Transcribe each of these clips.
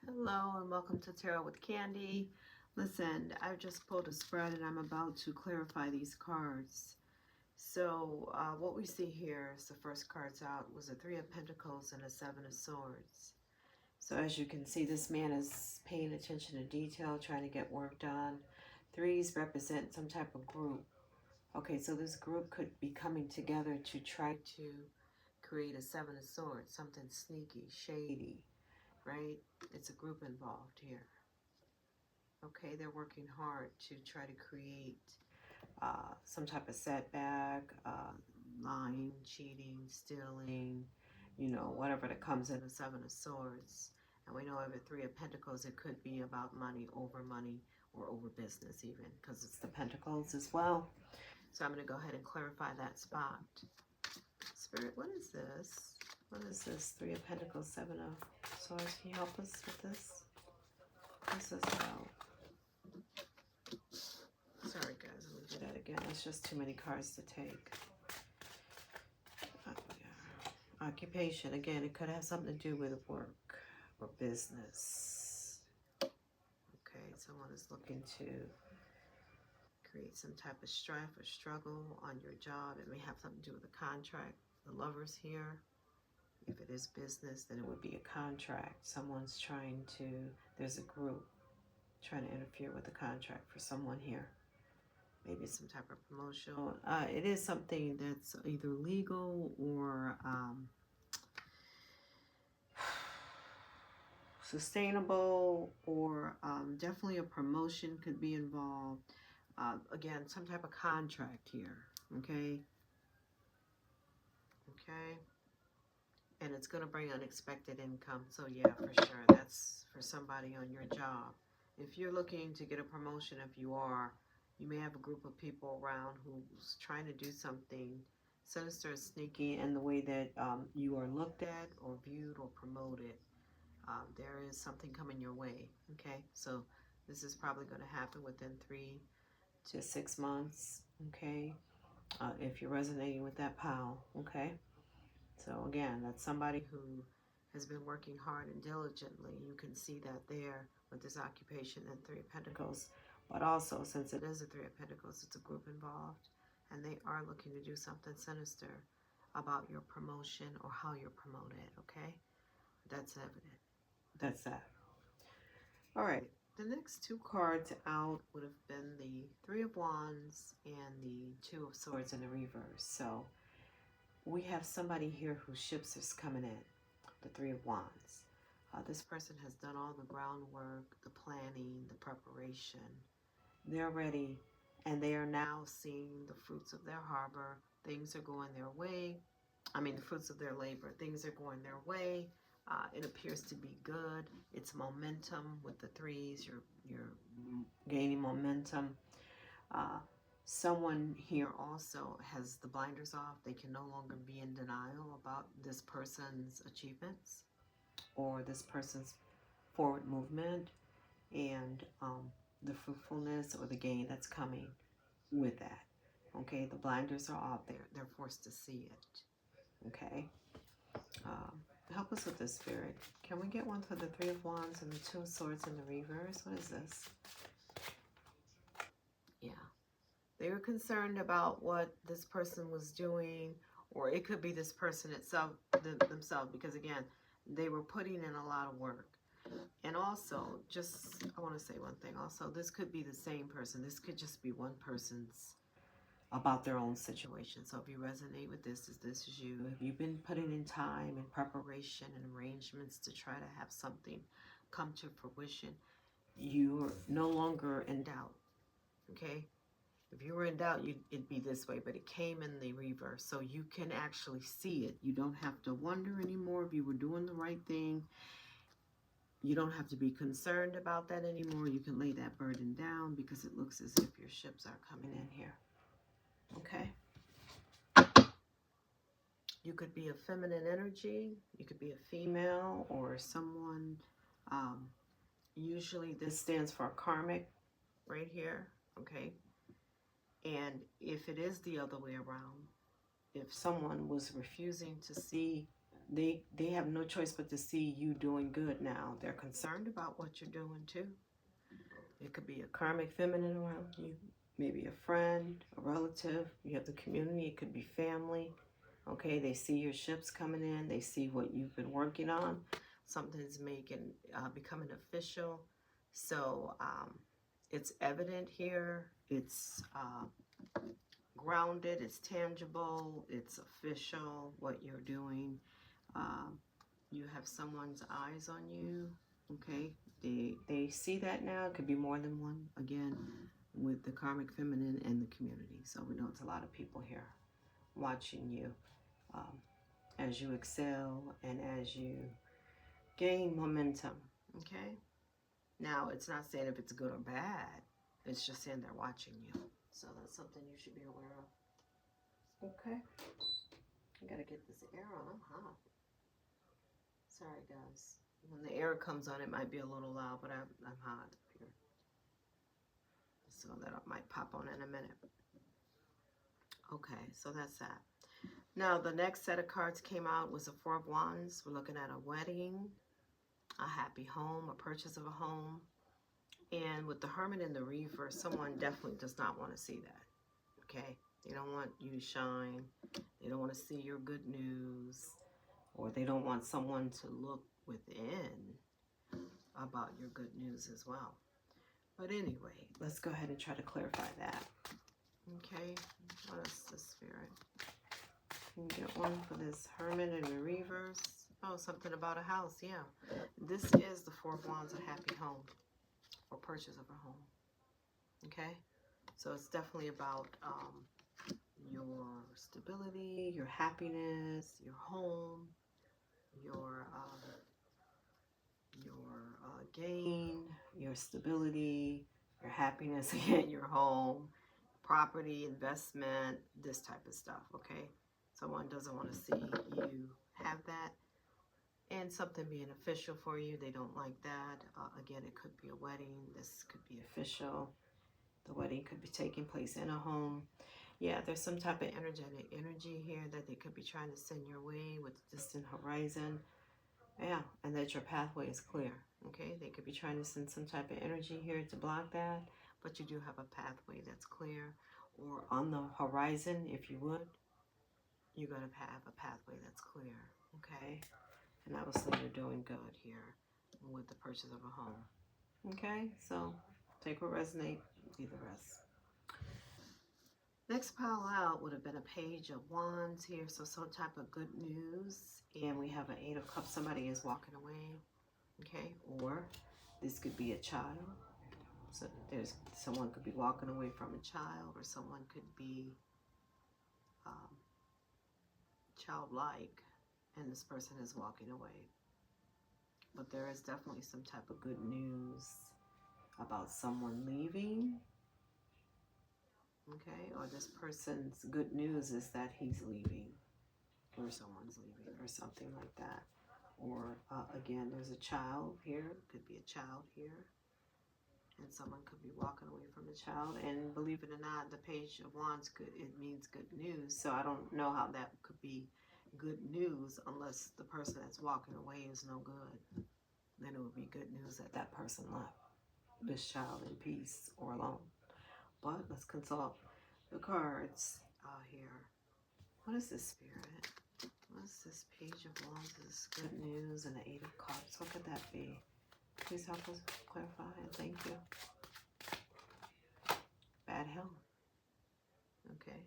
Hello and welcome to Tarot with Candy. Listen, I've just pulled a spread and I'm about to clarify these cards. So what we see here is the first cards out was a Three of Pentacles and a Seven of Swords. So as you can see, this man is paying attention to detail, trying to get work done. Threes represent some type of group. Okay, so this group could be coming together to try to create a Seven of Swords, something sneaky, shady, right? It's a group involved here. Okay, they're working hard to try to create some type of setback, lying, cheating, stealing, whatever that comes in the Seven of Swords. And we know over Three of Pentacles, it could be about money, or over business even, because it's the Pentacles as well. So I'm going to go ahead and clarify that spot. Spirit, what is this? What is this? Three of Pentacles, Seven of Swords. Can you help us with this? This is about. Sorry guys, let me do that again. It's just too many cards to take. Yeah. Occupation, again, it could have something to do with work or business. Okay, someone is looking to create some type of strife or struggle on your job. It may have something to do with a contract. The Lovers here. If it is business, then it would be a contract. Someone's trying to, there's a group trying to interfere with the contract for someone here. Maybe some type of promotion. It is something that's either legal or sustainable, or definitely a promotion could be involved. Again, some type of contract here. Okay. And it's going to bring unexpected income. So yeah, for sure, that's for somebody on your job. If you're looking to get a promotion, if you are, you may have a group of people around who's trying to do something sinister, sneaky, and the way that you are looked at or viewed or promoted, there is something coming your way. Okay, so this is probably going to happen within 3 to 6 months. Okay, if you're resonating with that pile. Okay. So again, that's somebody who has been working hard and diligently. You can see that there with this occupation and Three of Pentacles. But also, since it is a Three of Pentacles, it's a group involved. And they are looking to do something sinister about your promotion or how you're promoted, okay? That's evident. That's that. All right. The next two cards out would have been the Three of Wands and the Two of Swords in the reverse. So we have somebody here whose ships is coming in, the Three of Wands. This person has done all the groundwork, the planning, the preparation. They're ready, and they are now seeing the fruits of their harbor. Things are going their way. I mean, the fruits of their labor. Things are going their way. It appears to be good. It's momentum with the threes. You're gaining momentum. Someone here also has the blinders off. They can no longer be in denial about this person's achievements or this person's forward movement and the fruitfulness or the gain that's coming with that. Okay, the blinders are off there. They're forced to see it. Okay. Help us with this, Spirit. Can we get one for the Three of Wands and the Two of Swords in the reverse? What is this? Yeah. They were concerned about what this person was doing, or it could be this person itself, themselves, because again, they were putting in a lot of work. And also, I want to say one thing also, this could be the same person. This could just be one person's about their own situation. So if you resonate with this is you. If you've been putting in time and preparation and arrangements to try to have something come to fruition, you're no longer in doubt. Okay? If you were in doubt, it'd be this way, but it came in the reverse. So you can actually see it. You don't have to wonder anymore if you were doing the right thing. You don't have to be concerned about that anymore. You can lay that burden down because it looks as if your ships are coming in here. Okay? You could be a feminine energy. You could be a female or someone. Usually this stands for karmic right here. Okay? And if it is the other way around, if someone was refusing to see they have no choice but to see you doing good now. They're concerned about what you're doing too. It could be a karmic feminine around you, maybe a friend, a relative. You have the community. It could be family. Okay, they see your ships coming in. They see what you've been working on. Something's becoming official. So it's evident here. It's grounded. It's tangible. It's official. What you're doing. You have someone's eyes on you. Okay, they see that now. It could be more than one. Again, with the karmic feminine and the community. So we know it's a lot of people here watching you. As you excel and as you gain momentum, okay? Now, it's not saying if it's good or bad. It's just saying they're watching you. So that's something you should be aware of. Okay? I gotta get this air on. I'm hot. Sorry, guys. When the air comes on, it might be a little loud, but I'm hot here. So that might pop on in a minute. Okay, so that's that. Now, the next set of cards came out was the Four of Wands. We're looking at a wedding, a happy home, a purchase of a home. And with the Hermit and the Reaver, someone definitely does not want to see that, okay? They don't want you to shine. They don't want to see your good news. Or they don't want someone to look within about your good news as well. But anyway, let's go ahead and try to clarify that. Okay, what is the Spirit? Can you get one for this Hermit and the Reavers? Oh, something about a house, yeah. This is the Four of Wands, a happy home, or purchase of a home. Okay? So it's definitely about your stability, your happiness, your home, your gain, your stability, your happiness, again, your home, property, investment, this type of stuff, okay? Someone doesn't want to see you have that. And something being official for you, they don't like that. Again, it could be a wedding. This could be official. The wedding could be taking place in a home. Yeah, there's some type of energetic energy here that they could be trying to send your way with the distant horizon. Yeah, and that your pathway is clear. Okay, they could be trying to send some type of energy here to block that, but you do have a pathway that's clear. Or on the horizon, if you would, you're going to have a pathway that's clear. Okay, and obviously you're doing good here with the purchase of a home. Okay, so take what resonates, leave the rest. Next pile out would have been a Page of Wands here, so some type of good news. And we have an Eight of Cups. Somebody is walking away, okay? Or this could be a child. So someone could be walking away from a child, or someone could be childlike, and this person is walking away. But there is definitely some type of good news about someone leaving. Okay, or this person's good news is that he's leaving, or someone's leaving, or something like that. Or again, there's a child here, could be a child here, and someone could be walking away from a child. And believe it or not, the Page of Wands, it means good news. So I don't know how that could be good news unless the person that's walking away is no good. Then it would be good news that that person left this child in peace or alone. But let's consult the cards here. What is this, Spirit? What's this Page of Wands? This good news and the Eight of Cups. What could that be? Please help us clarify, and thank you. Bad health. Okay.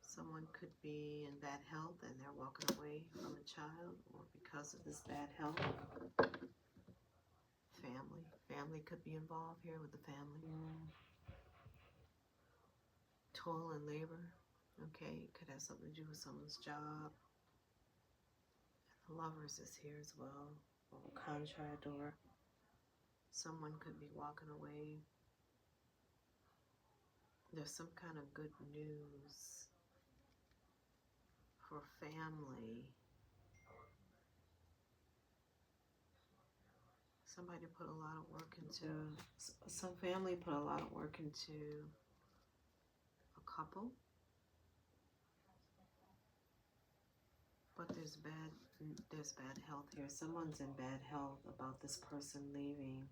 Someone could be in bad health and they're walking away from a child, or because of this bad health. Family. Family could be involved here with the family. Toil and labor. Okay, it could have something to do with someone's job. And the Lovers is here as well. Or a contractor. Someone could be walking away. There's some kind of good news for family. Somebody put a lot of work into, some family put a lot of work into a couple. But there's bad health here. Someone's in bad health about this person leaving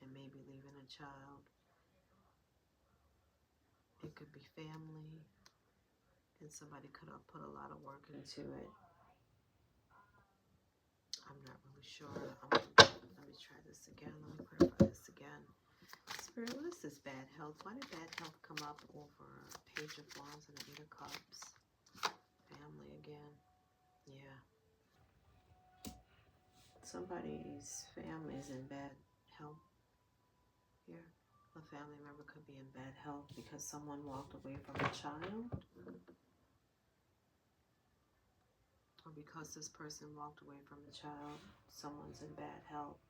and maybe leaving a child. It could be family, and somebody could have put a lot of work into it. I'm not really sure. Let me try this again. Let me clarify this again. Spirit, what is this bad health? Why did bad health come up over Page of Wands and the Eight of Cups? Family again. Yeah. Somebody's family is in bad health here. A family member could be in bad health because someone walked away from a child. Or because this person walked away from a child, someone's in bad health.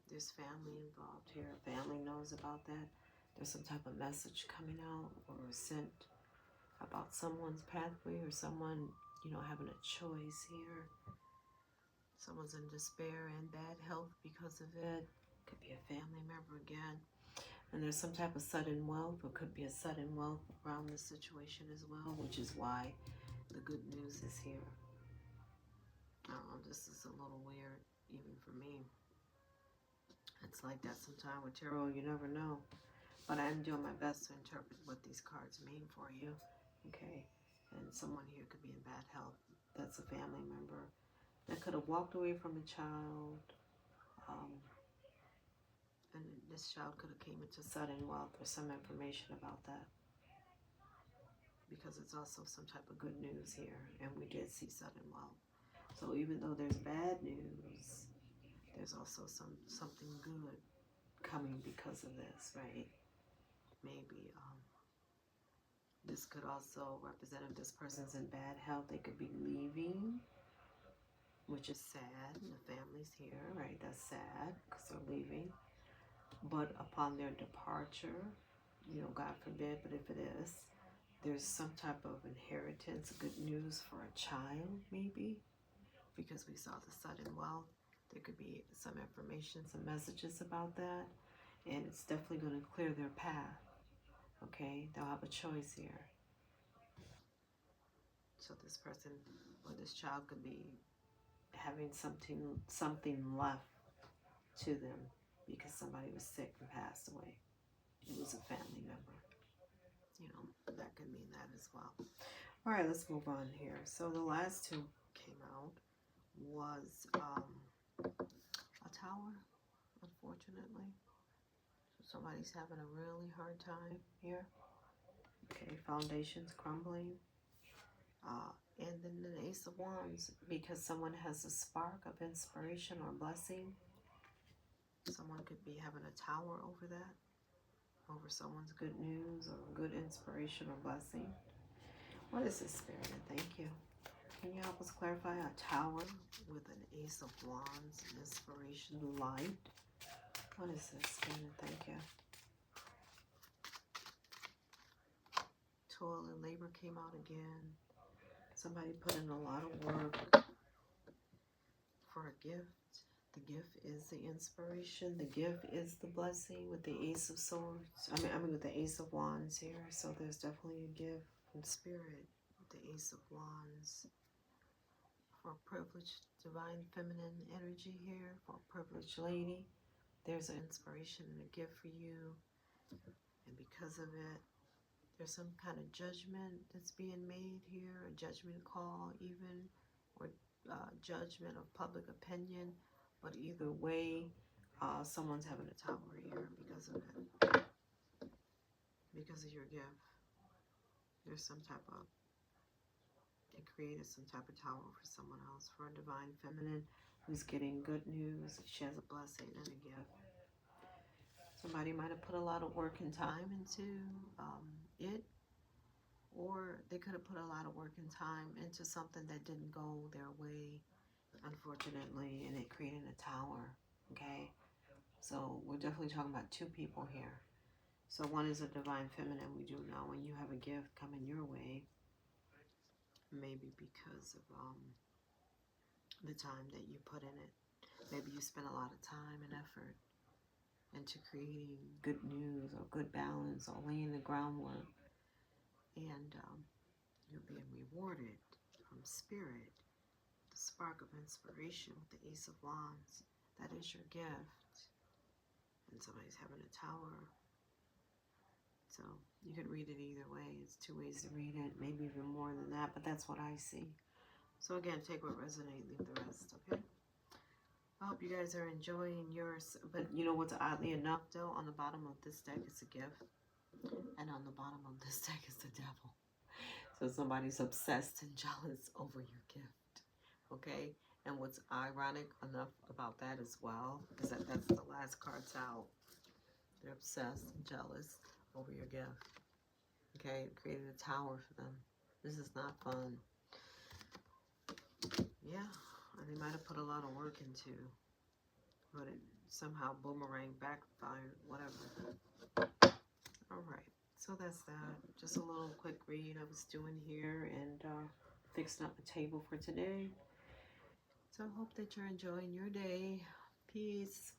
There's family involved here. Family knows about that. There's some type of message coming out or sent about someone's pathway or someone, having a choice here. Someone's in despair and bad health because of it. Could be a family member again. And there's some type of sudden wealth, or could be a sudden wealth around this situation as well, which is why the good news is here. I don't know, this is a little weird, even for me. It's like that sometimes with tarot, you never know. But I'm doing my best to interpret what these cards mean for you, okay? And someone here could be in bad health. That's a family member that could have walked away from a child. And this child could have came into sudden wealth or some information about that. Because it's also some type of good news here. And we did see sudden wealth. So even though there's bad news, there's also something good coming because of this, right? Maybe this could also represent if this person's in bad health, they could be leaving, which is sad. The family's here, right? That's sad because they're leaving. But upon their departure, God forbid, but if it is, there's some type of inheritance, good news for a child, maybe, because we saw the sudden wealth. There could be some information, some messages about that, and it's definitely going to clear their path, okay? They'll have a choice here. So this person or this child could be having something left to them because somebody was sick and passed away. It was a family member. That could mean that as well. All right, let's move on here. So the last two came out was a tower, unfortunately. So somebody's having a really hard time here. Okay, foundations crumbling. And then the Ace of Wands, because someone has a spark of inspiration or blessing. Someone could be having a tower over that, over someone's good news or good inspiration or blessing. What is this, Spirit? Thank you. Can you help us clarify a tower with an Ace of Wands, inspiration, light? What is this, Spirit? Thank you. Toil and labor came out again. Somebody put in a lot of work for a gift. The gift is the inspiration. The gift is the blessing with the Ace of Swords. I mean with the Ace of Wands here. So there's definitely a gift from Spirit with the Ace of Wands. For a privileged divine feminine energy here, for a privileged lady, there's an inspiration and a gift for you. And because of it, there's some kind of judgment that's being made here, a judgment call even, or judgment of public opinion. But either way, someone's having a tower here because of it. Because of your gift. There's some type of, it created some type of tower for someone else, for a divine feminine who's getting good news. She has a blessing and a gift. Somebody might have put a lot of work and time into it. Or they could have put a lot of work and time into something that didn't go their way, unfortunately, and it created a tower, okay? So we're definitely talking about two people here. So one is a divine feminine. We do know when you have a gift coming your way, maybe because of the time that you put in it. Maybe you spent a lot of time and effort into creating good news or good balance or laying the groundwork. And you're being rewarded from Spirit spark of inspiration with the Ace of Wands. That is your gift. And somebody's having a tower. So you could read it either way. It's two ways to read it, maybe even more than that, but that's what I see. So again, take what resonates, leave the rest, okay? I hope you guys are enjoying yours. But you know what's oddly enough, though? On the bottom of this deck is a gift. And on the bottom of this deck is the devil. So somebody's obsessed and jealous over your gift, okay? And what's ironic enough about that as well, is that that's the last card's out. They're obsessed and jealous over your gift, okay? It created a tower for them. This is not fun. Yeah, and they might have put a lot of work into, but it somehow boomerang, backfired, whatever. All right. So that's that. Just a little quick read I was doing here and fixing up the table for today. So I hope that you're enjoying your day. Peace.